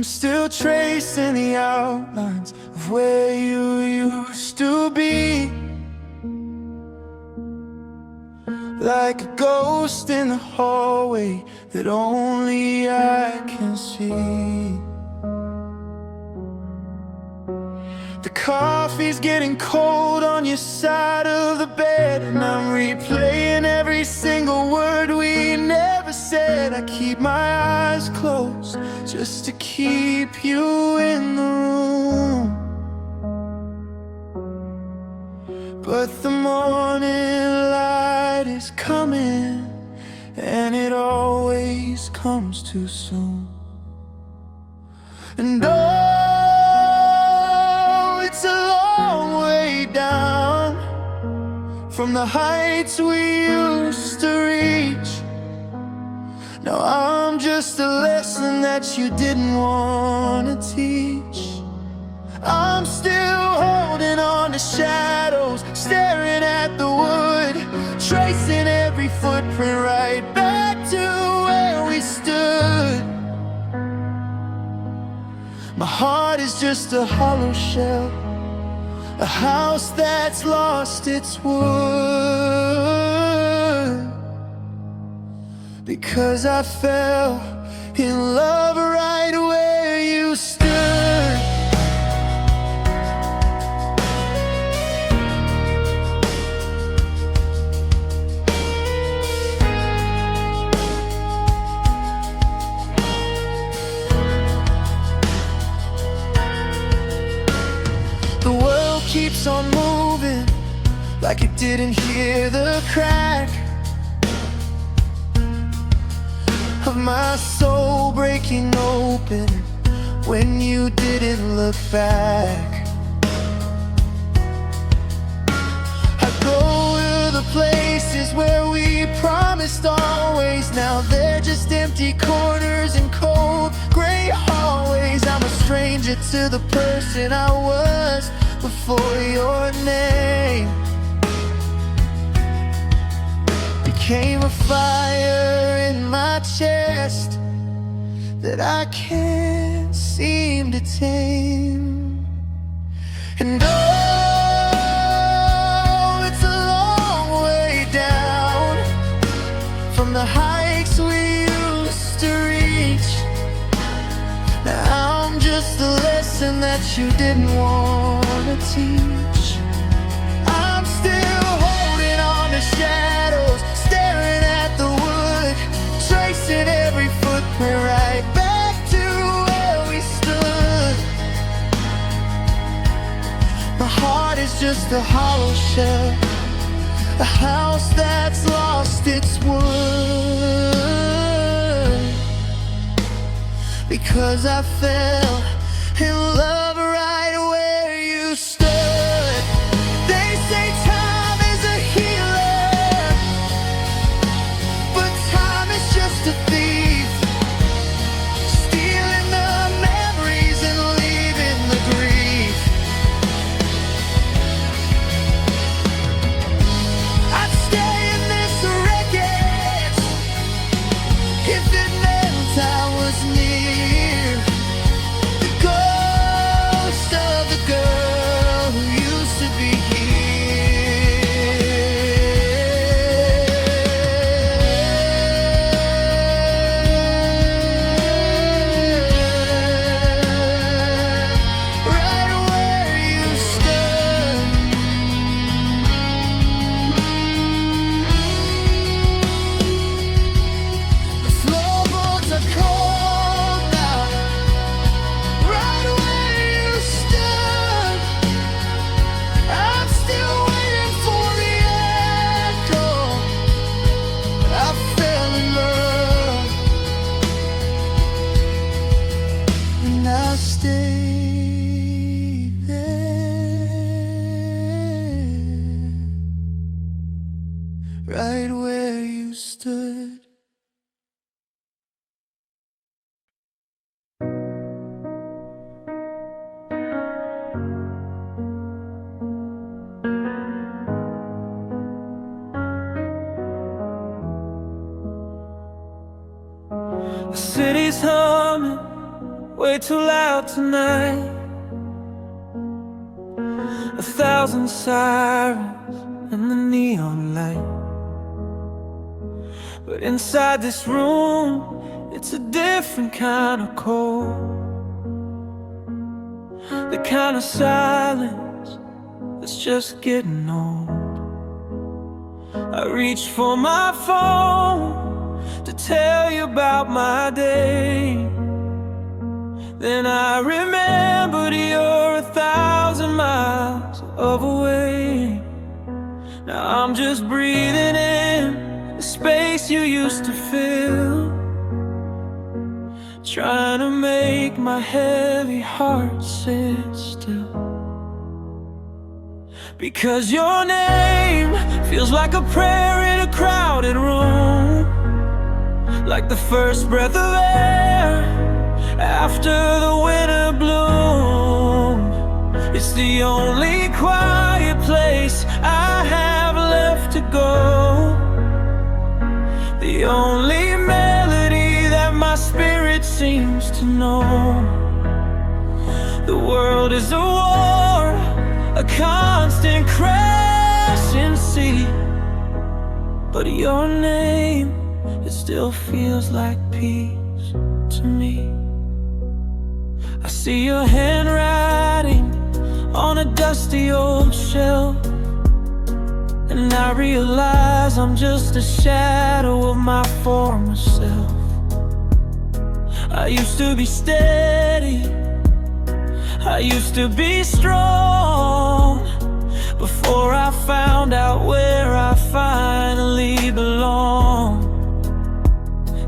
still tracing the outlines of where you used to be, like a ghost in the hallway that only I can see. The coffee's getting cold on your side of the bed, and I'm replaying every single word we never said. I keep my eyes closed just to keep you in the room, but the morning light is coming, and it always comes too soon. And oh, it's a long way down from the heights we used to reach. Now I'm just a lesson that you didn't want to teach. I'm still holding on to shadows, staring at the wood, tracing every footprint right back to where we stood. My heart is just a hollow shell, a house that's lost its wood, because I fell in love right where you stood. The world keeps on moving like it didn't hear the crack of my soul breaking open when you didn't look back. I go to the places where we promised always. Now they're just empty corners and cold gray hallways. I'm a stranger to the person I was before your name became a fire in my chest that I can't seem to tame. And oh, it's a long way down from the heights we used to reach. Now I'm just a lesson that you didn't want to teach. I'm still holding on to shadows, staring at the wood, tracing every footprint right back to where we stood. My heart is just a hollow shell, a house that's lost its wood, because I fell in love right where you stood. They say time is a healer, but time is just a thief, stealing the memories and leaving the grief. I'd stay in this wreckage if it meant I was near the ghost of the girl who used to be here, right where you stood. The floorboards are cold now, right where you stood. I'm still waiting for the echo. I fell in love, and I stayed there, right where you stood. The city's humming, way too loud tonight. 1,000 sirens and the neon light. But inside this room, it's a different kind of cold. The kind of silence that's just getting old. I reach for my phone to tell you about my day. Then I remembered you're 1,000 miles away. Now I'm just breathing in the space you used to fill, trying to make my heavy heart sit still. Because your name feels like a prayer in a crowded room, like the first breath of air after the winter bloom. It's the only quiet place I have left to go, the only melody that my spirit seems to know. The world is a war, a constant crashing sea, but your name, it still feels like peace to me. I see your handwriting on a dusty old shelf, and I realize I'm just a shadow of my former self. I used to be steady, I used to be strong, before I found out where I finally belong.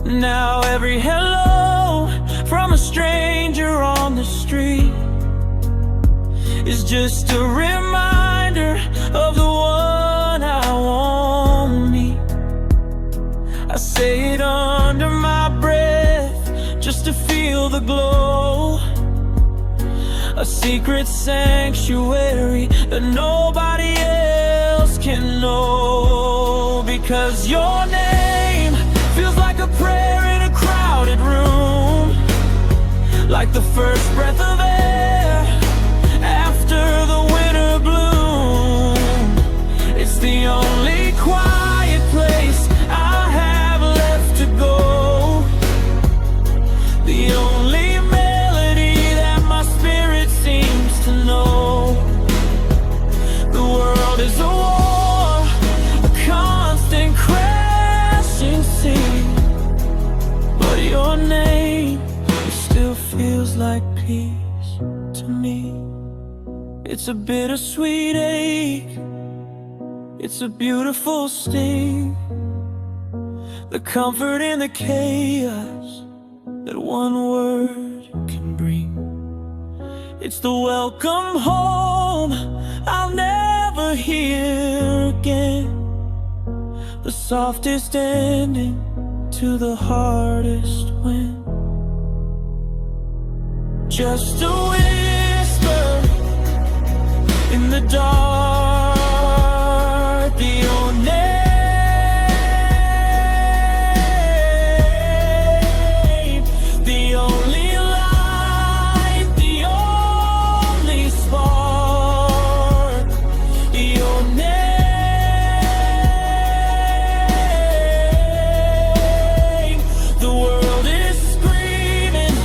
Now every hello from a stranger on the street is just a reminder of the one I won't meet. I say it under my breath just to feel the glow, a secret sanctuary that nobody else can know. Because your name feels like a prayer in a crowded room, like the first breath of air after the winter bloom. It's the only quiet place I have left to go, the only melody that my spirit seems to know. The world is a war, a constant crashing sea, but your name, it still feels like peace to me. It's a bittersweet ache, it's a beautiful sting, the comfort in the chaos that one word can bring. It's the welcome home I'll never hear again, the softest ending to the hardest win. Just a whisper in the dark, the old name, the only light, the only spark, your name. The world is screaming,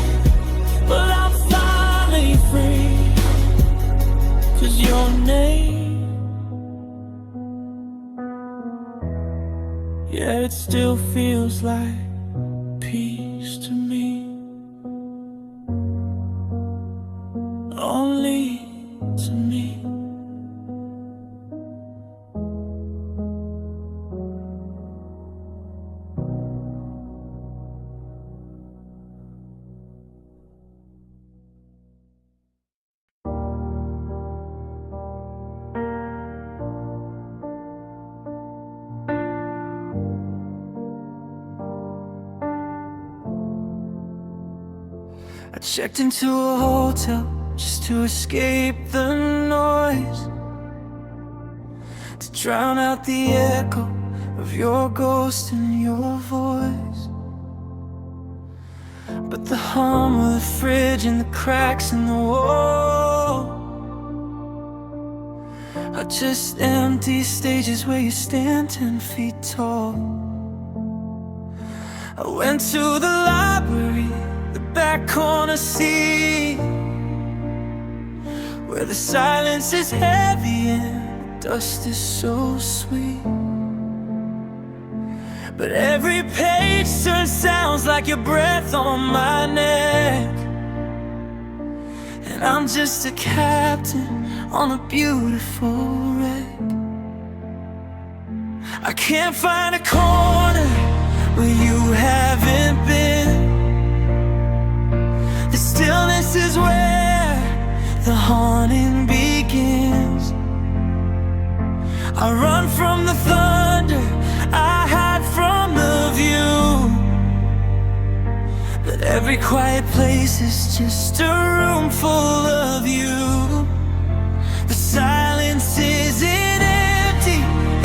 but I'm finally free. 'Cause your name, yeah, it still feels like peace to me. Only to me. I checked into a hotel just to escape the noise, to drown out the echo of your ghost and your voice. but the hum of the fridge and the cracks in the wall are just empty stages where you stand 10 feet tall. I went to the library, the back corner seat, where the silence is heavy and the dust is so sweet. But every page turns sounds like your breath on my neck, and I'm just a captain on a beautiful wreck. I can't find a corner where you haven't been. The stillness is where the haunting begins. I run from the thunder, I hide from the view, but every quiet place is just a room full of you. The silence isn't empty,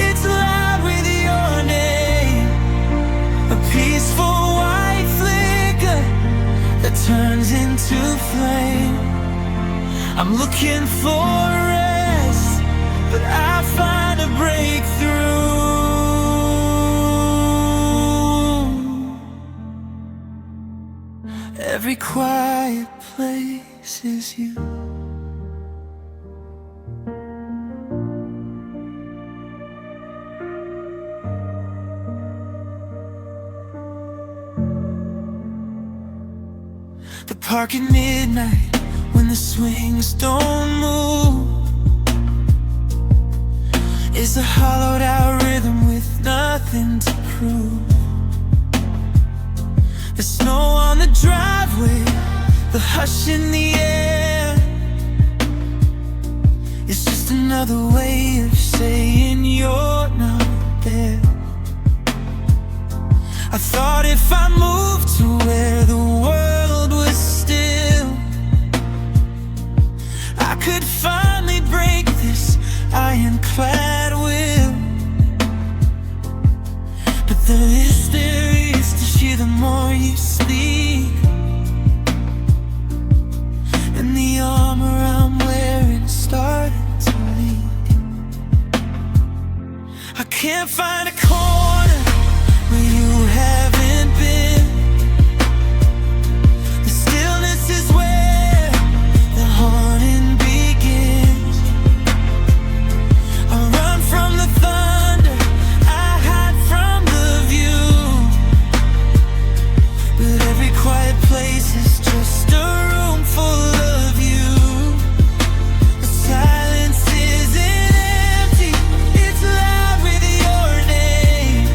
it's loud with your name. A peaceful white flicker that turns into flame. I'm looking for rest, but I find a breakthrough. Every quiet place is you. The park at midnight when the swings don't move is a hollowed out rhythm with nothing to prove. The snow on the driveway, the hush in the air, it's just another way of saying you're not there. I thought if I moved to where the world was still, I could finally break this ironclad will. But there is to hear the more you speak, and the armor I'm wearing is starting to leak. I can't find a corner where you haven't been. The stillness is where the haunting begins. I run from the thunder, I hide from the view, but every quiet place is just a room full of you. The silence isn't empty, it's loud with your name.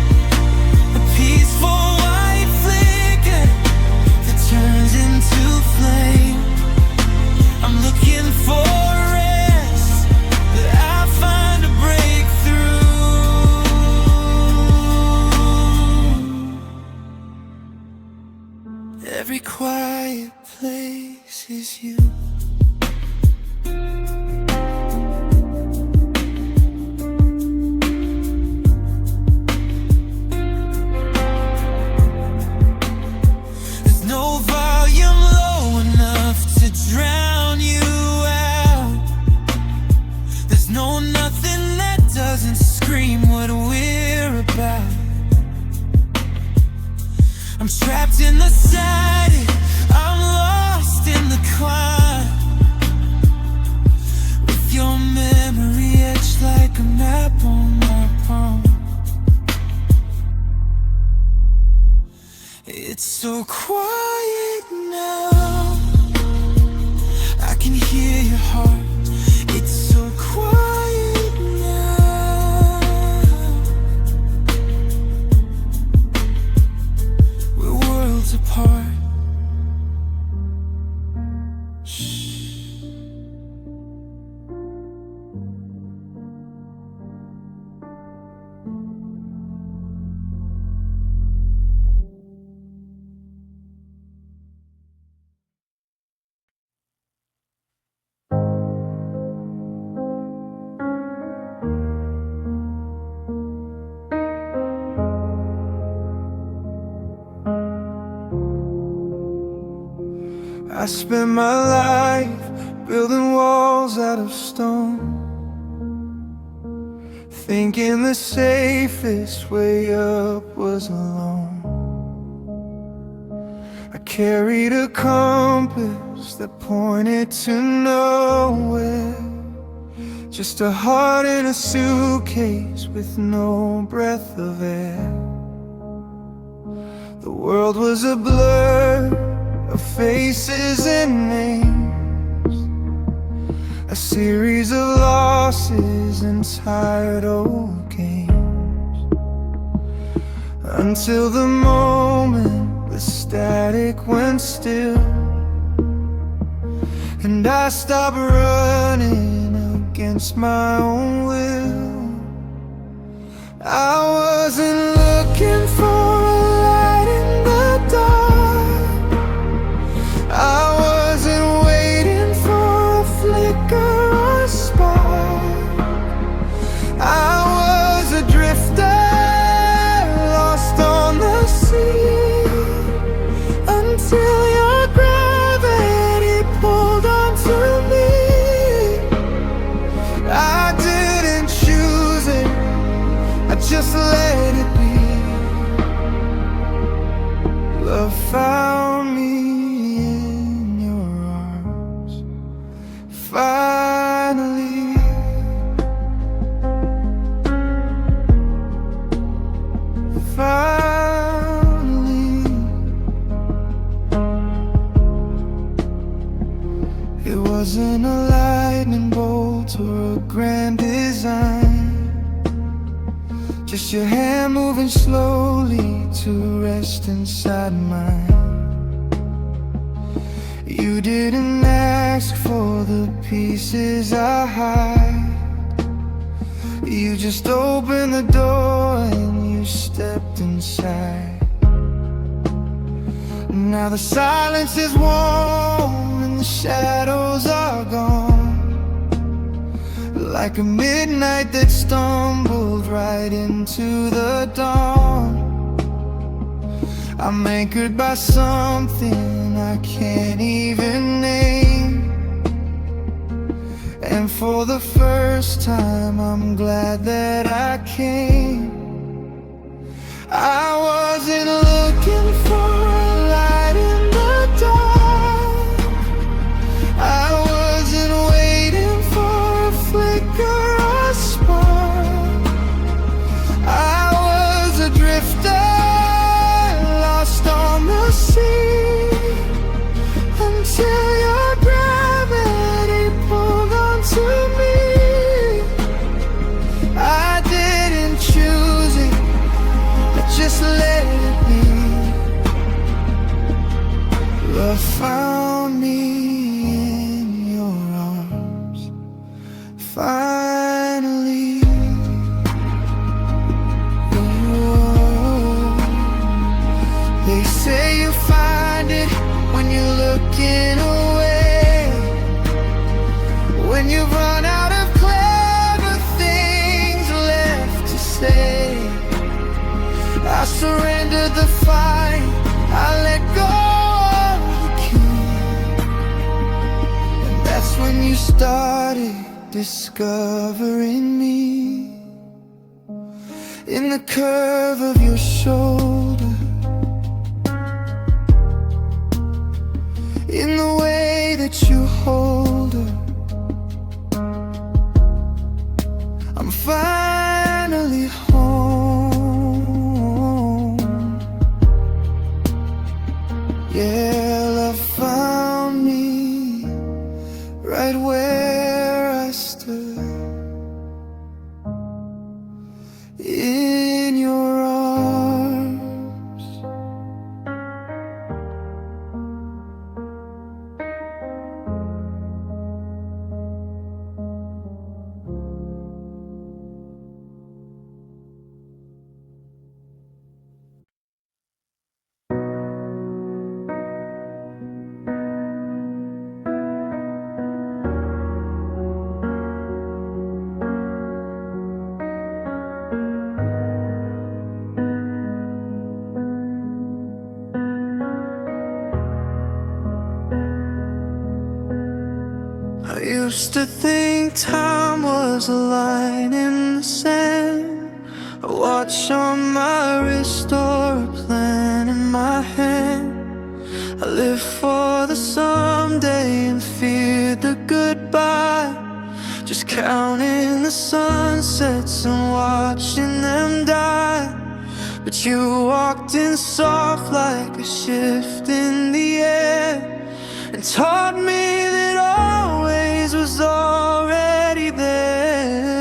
A peaceful white flicker that turns into flame. I'm looking for rest, but I find a breakthrough. Every quiet place is you. There's no volume low enough to drown you out. There's no nothing that doesn't scream what we're about. I'm trapped in the siding, I'm lost in the climb, with your memory etched like a map on my palm. It's so quiet now, I can hear your heart. It's so quiet now, we're worlds apart. I spent my life building walls out of stone, thinking the safest way up was alone. I carried a compass that pointed to nowhere, just a heart in a suitcase with no breath of air. The world was a blur of faces and names, a series of losses and tired old games, until the moment the static went still, and I stopped running against my own will. I wasn't looking for a light in the dark, I wasn't waiting for a flicker or spark. I was a drifter lost on the sea, until your gravity pulled onto me. I didn't choose it, I just let it be. Love found me in your arms, finally. Finally, it wasn't a lightning bolt or a grand design, just your hand moving slowly to rest inside mine. You didn't ask for the pieces I hide, you just opened the door and you stepped inside. Now the silence is warm and the shadows are gone, like a midnight that stumbled right into the dawn. I'm anchored by something I can't even name, and for the first time I'm glad that I came. I wasn't looking for a light in the dark, I wasn't waiting for a flicker or spark. I was a drifter lost on the sea, until your gravity pulled onto me. I didn't choose it, I just let it be. Love found me in your arms, finally. Oh, they say you find it when you're looking away, when you've run out of clever things left to say. I surrendered the fight, I let go of the key, and that's when you started discovering me, in the curve of your shoulder, in the way that you hold her. I'm finally home. Yeah, love found me right where I stood, in your arms. I used to think time was a line in the sand, a watch on my wrist or a plan in my hand. I lived for the someday and feared the goodbye, just counting the sunsets and watching them die. But you walked in soft like a shift in the air, and taught me that always was already there.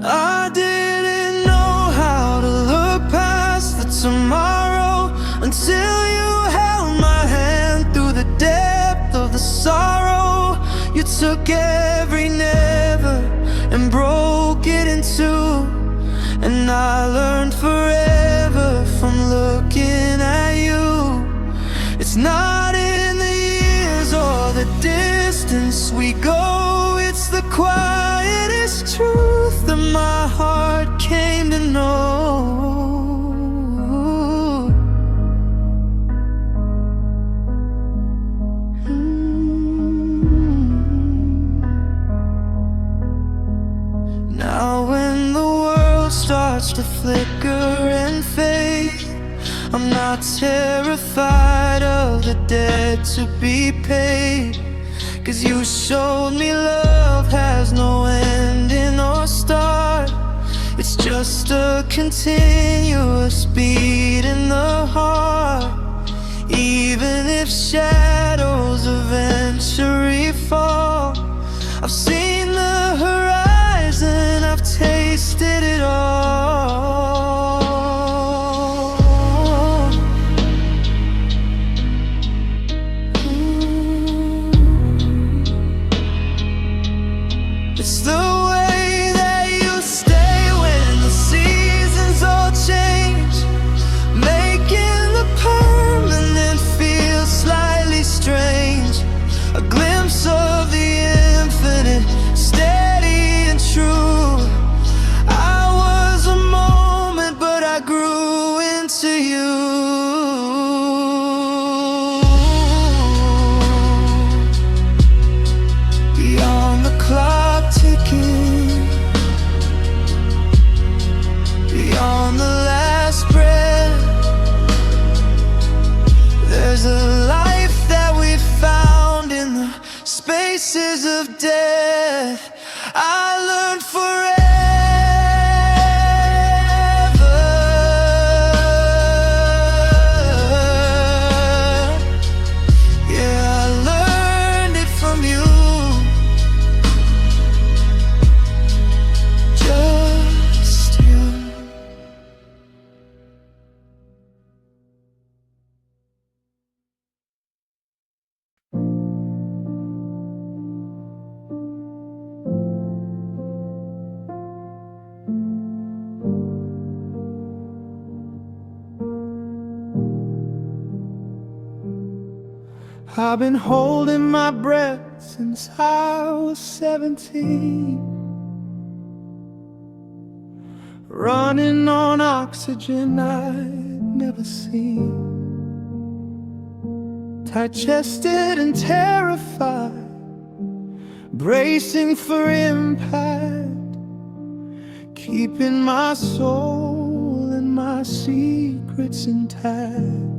I didn't know how to look past the tomorrow until you held my hand through the depth of the sorrow. You took every never and broke it in two, and I learned forever from looking at you. It's not in the years or the distance we go, it's the quietest truth that my heart came to know. Now when the world starts to flicker and fade, I'm not terrified of the debt to be paid, 'cause you showed me love has no ending or start. It's just a continuous beat in the heart. Even if shadows eventually fall, I've seen the horizon, I've tasted it all. It's the way that you stay when the seasons all change, making the permanent feel slightly strange. A glimpse of the infinite, steady and true. I was a moment, but I grew into you. Beyond the clock ticking, beyond the last breath, there's a life that we found in the spaces of death. I learned forever. Yeah, I learned it from you. Just you. I've been holding my breath since I was 17, running on oxygen I'd never seen, tight-chested and terrified, bracing for impact, keeping my soul and my secrets intact.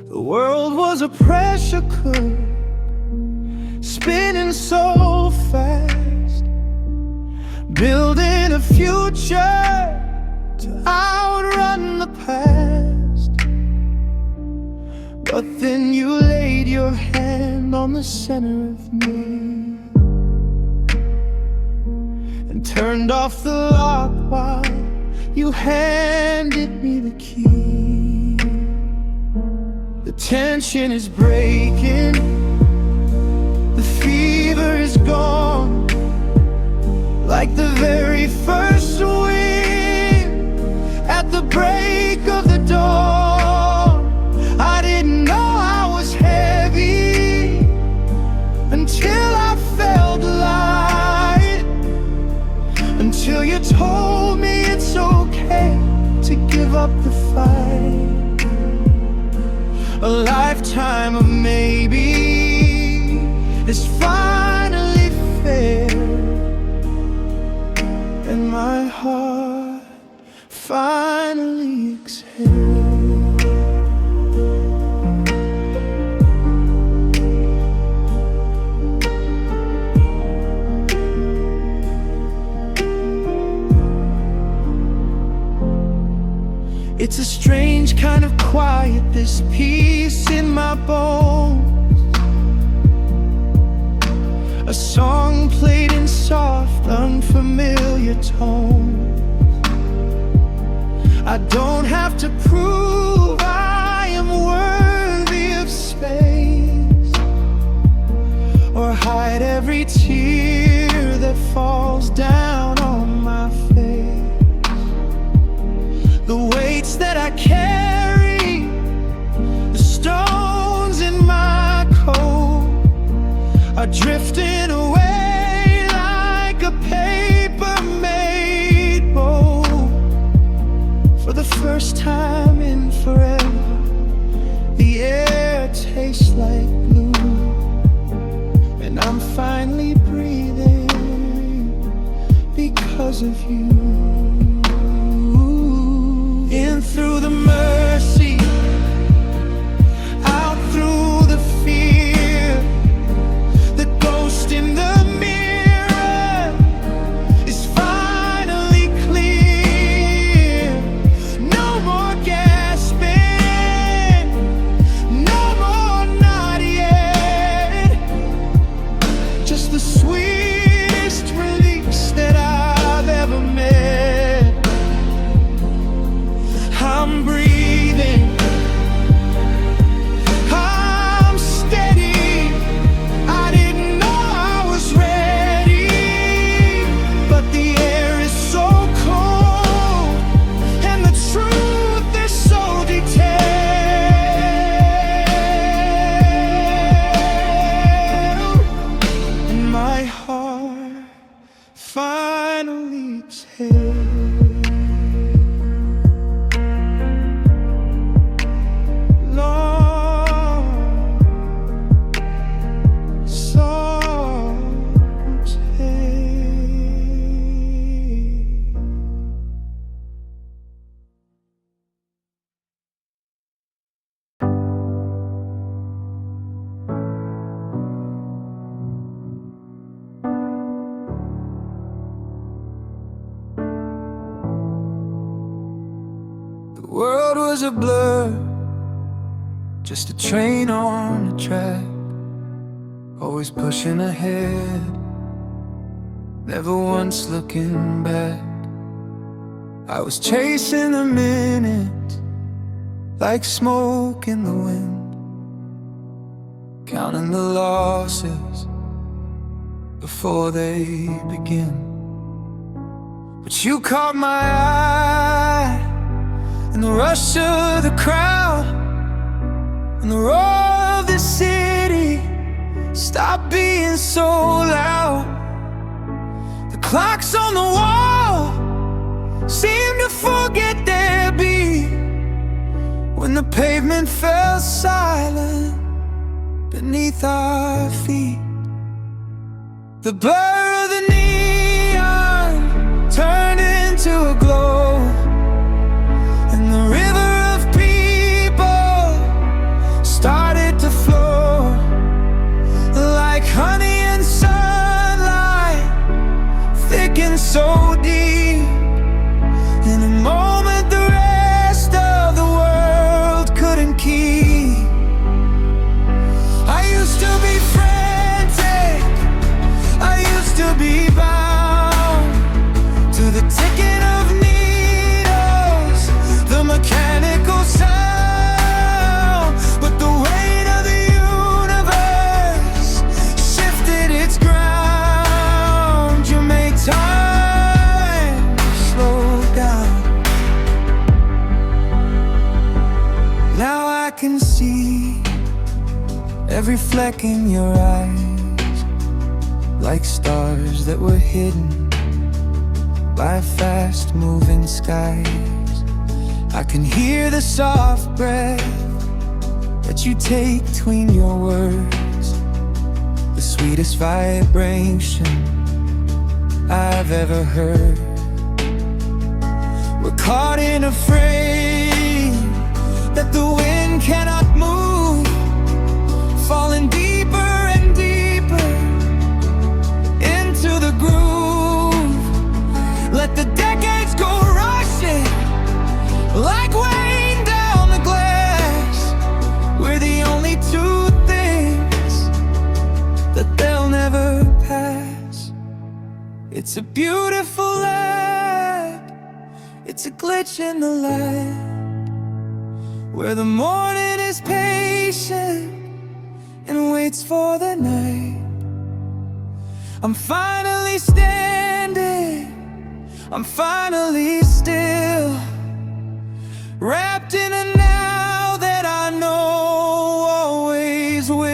The world was a pressure cooker, spinning so fast, building a future to outrun the past. But then you laid your hand on the center of me and turned off the lock while you handed me the key. The tension is breaking, the fever is gone, like the very first wind at the break of the dawn. I didn't know I was heavy until I felt light, until you told me it's okay to give up the fight. A lifetime of maybe is finally fair, and my heart finally exhales. It's a strange kind of quiet, this peace in my bones. A song played in soft, unfamiliar tones. I don't have to prove I am worthy of space, or hide every tear that falls down on my face. The weights that I carry, the stones in my coat, are drifting away like a paper-made boat. For the first time in forever, the air tastes like blue, and I'm finally breathing because of you. In through the mercy, out through the fear, the ghost in the mirror is finally clear. No more gasping, no more not yet. Just the sweetest release that I've ever met. I'm breathing, I'm steady. I didn't know I was ready, but the air is so cold and the truth is so detailed, and my heart finally exhaled. The world was a blur, just a train on a track, always pushing ahead, never once looking back. I was chasing a minute, like smoke in the wind, counting the losses before they begin. But you caught my eye in the rush of the crowd, and the roar of the city stopped being so loud. The clocks on the wall seemed to forget their beat when the pavement fell silent beneath our feet. The blur of the neon turned into a glow, and the river of people started to flow like honey and sunlight, thick and so deep. In a moment the rest of the world couldn't keep. I used to be frantic, I used to be bound to the ticking of needles, the mechanical sound. But the weight of the universe shifted its ground. You made time slow down. Now I can see every fleck in your eyes, like stars that were hidden by fast-moving skies. I can hear the soft breath that you take between your words, the sweetest vibration I've ever heard. We're caught in a frame that the wind cannot move, falling deeper and deeper into the groove. Let the decades go rushing like rain down the glass. We're the only two things that they'll never pass. It's a beautiful land, it's a glitch in the light, where the morning is patient and waits for the night. I'm finally standing, I'm finally still, wrapped in a now that I know always will.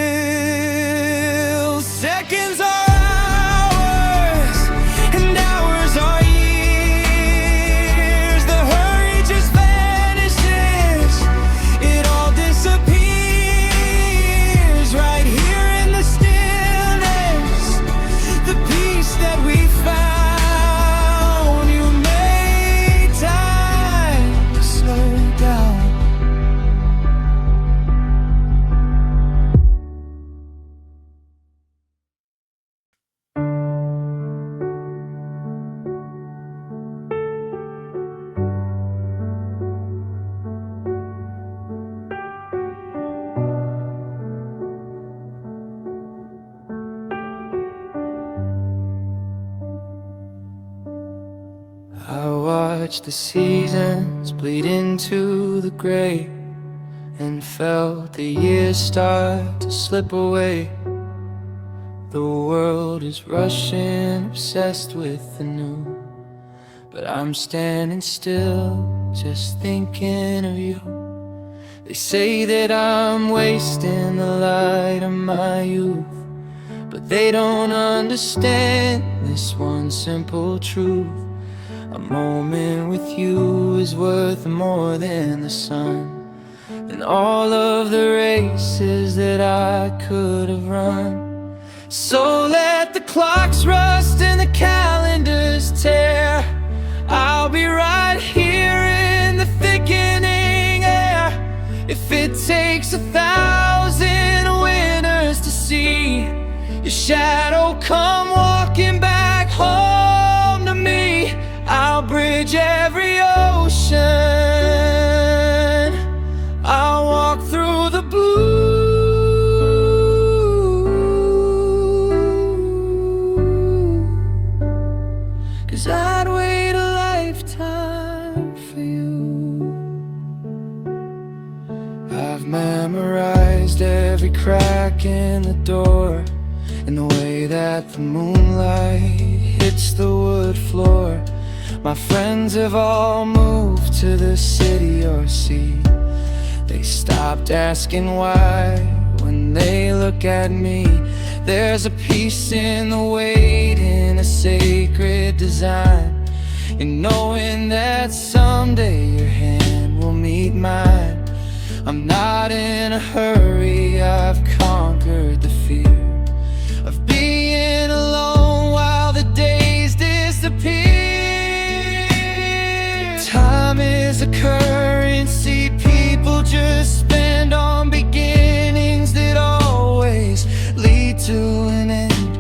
Seconds are hours, and hours are years. The hurry just vanishes, it all disappears. Right here in the stillness, the peace that we found. You made time slow down. I watched the seasons bleed into the gray, and felt the years start to slip away. The world is rushing, obsessed with the new, but I'm standing still, just thinking of you. They say that I'm wasting the light of my youth, but they don't understand this one simple truth. A moment with you is worth more than the sun, and all of the races that I could have run. So let the clocks rust and the calendars tear. I'll be right here in the thickening air. If it takes 1,000 winters to see your shadow come walking back home to me, I'll bridge every ocean, I'll walk through the blue, 'cause I'd wait a lifetime for you. I've memorized every crack in the door, and the way that the moonlight hits the wood floor. My friends have all moved to the city or sea. They stopped asking why when they look at me. There's a peace in the wait, in a sacred design, in knowing that someday your hand will meet mine. I'm not in a hurry, I've conquered the fear of being alone while the days disappear. Time is a currency people just spend on beginnings that always lead to an end.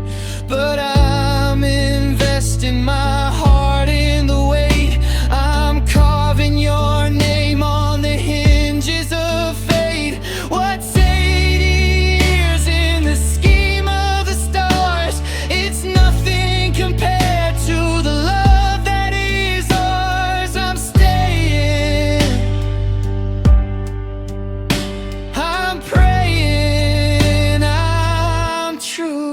But I'm investing my heart in the weight. I'm carving your name on the hinges of fate. What's 80 years in the scheme of the stars? It's nothing compared to the love that is ours. I'm staying, I'm praying, I'm true.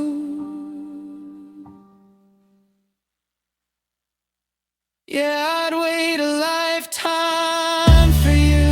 Yeah, I'd wait a lifetime for you.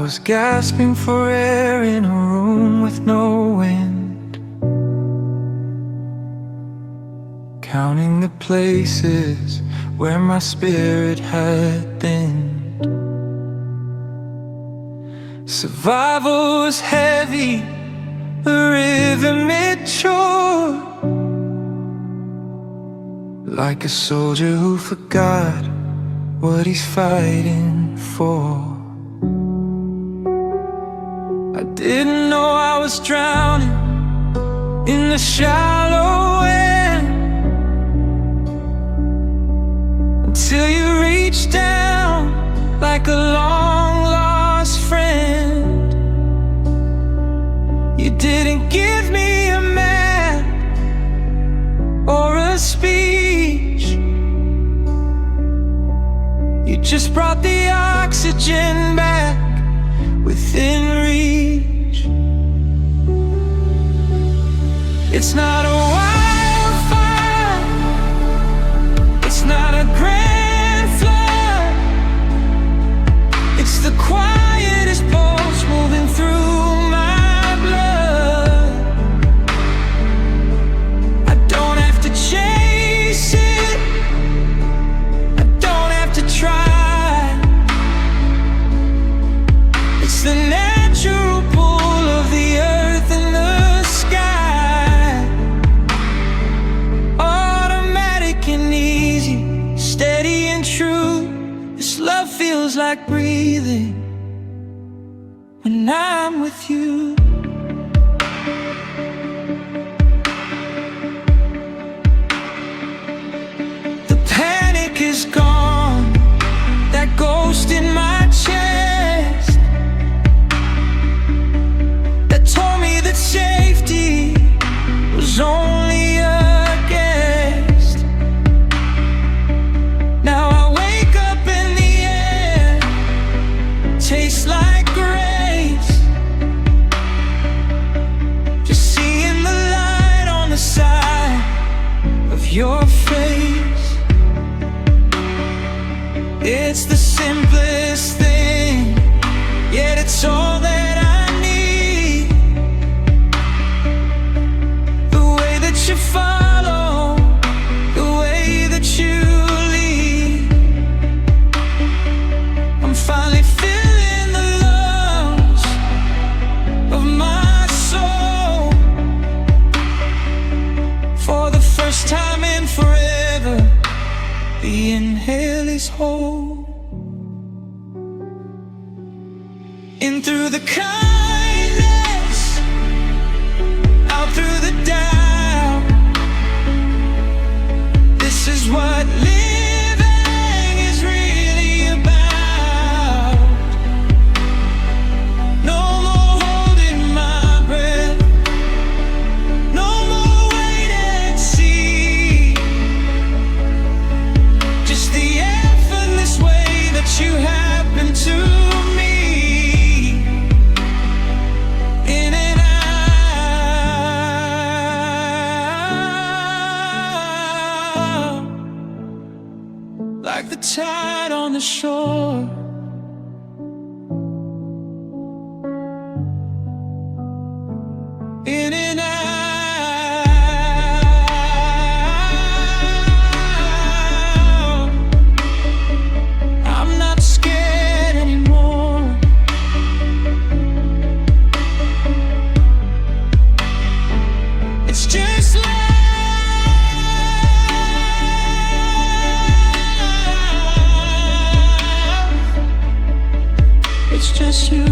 was gasping for air in a room with no wind, counting the places where my spirit had been. Survival was heavy, a rhythm it chore, like a soldier who forgot what he's fighting for. I didn't know I was drowning in the shallow end, until you reached down like a long-lost friend. You didn't give me a map or a speech, you just brought the oxygen back within reach. It's not a wildfire, it's not a grand flood, it's the quietest pulse moving through my blood. I don't have to chase it, I don't have to try. It's the natural pull of the earth and the sky. Automatic and easy, steady and true. This love feels like breathing when I'm with you. The panic is gone, that ghost in my chest that told me that safety was only a guest. Now I wake up and the air tastes like grace, just seeing the light on the side of your face. It's the simplest thing, yet it's all that I need. The way that you follow, the way that you lead. I'm finally feeling the lungs of my soul. For the first time in forever, the inhale is whole. In through the kindness, out through the doubt. This is what living is really about. No more holding my breath, no more wait and see. Just the effortless way that you happen to me. In and out, like the tide on the shore. In and out, I'm not scared anymore. It's just love. It's just you.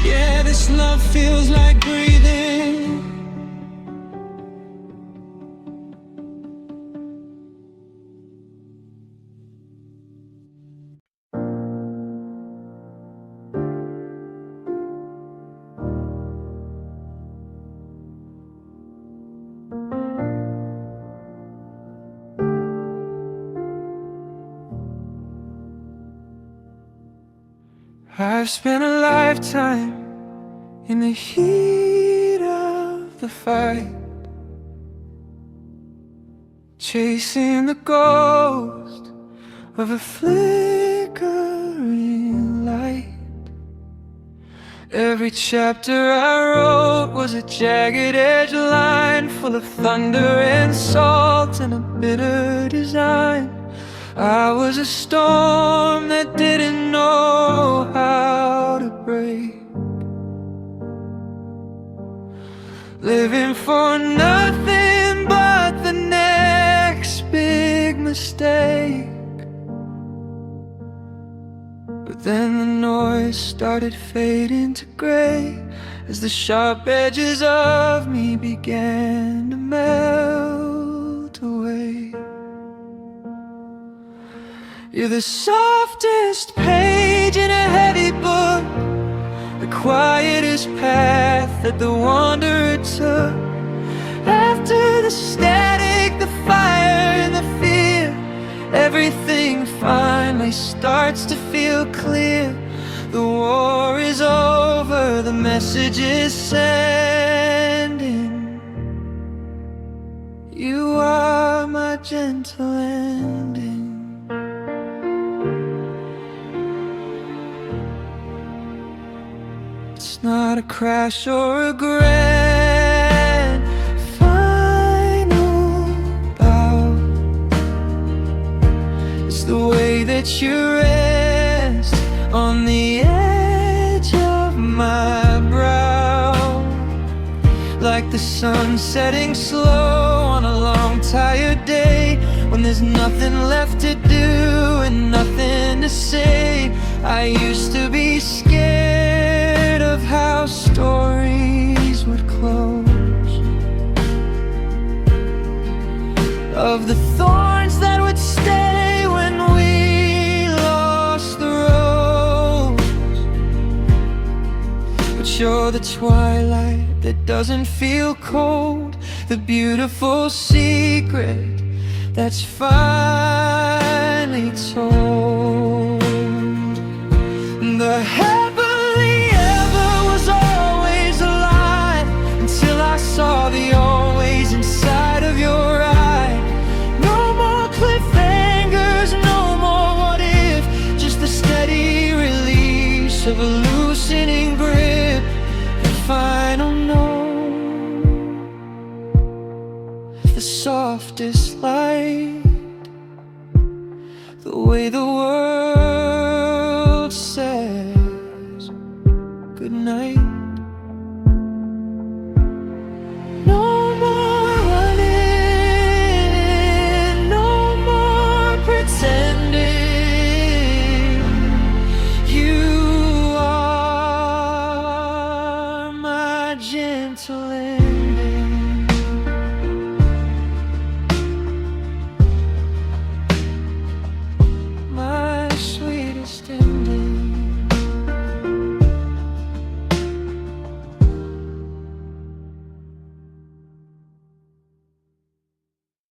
Yeah, this love feels like breathing. I've spent a lifetime in the heat of the fight, chasing the ghost of a flickering light. Every chapter I wrote was a jagged edge line, full of thunder and salt and a bitter design. I was a storm that didn't know how to break, living for nothing but the next big mistake. But then the noise started fading to gray as the sharp edges of me began to melt away. You're the softest page in a heavy book, the quietest path that the wanderer took. After the static, the fire and the fear, everything finally starts to feel clear. The war is over, the message is sending. You are my gentle ending. It's not a crash or a grand final bow. It's the way that you rest on the edge of my brow, like the sun setting slow on a long tired day, when there's nothing left to do and nothing to say. I used to be scared of how stories would close, of the thorns that would stay when we lost the rose. But you're the twilight that doesn't feel cold, the beautiful secret that's finally told. The happily ever was always a lie, until I saw the always inside of your eye. No more cliffhangers, no more what if, just the steady release of a loosening grip, the final note, the softest light, the way the world says goodnight. No more running, no more pretending. You are my gentle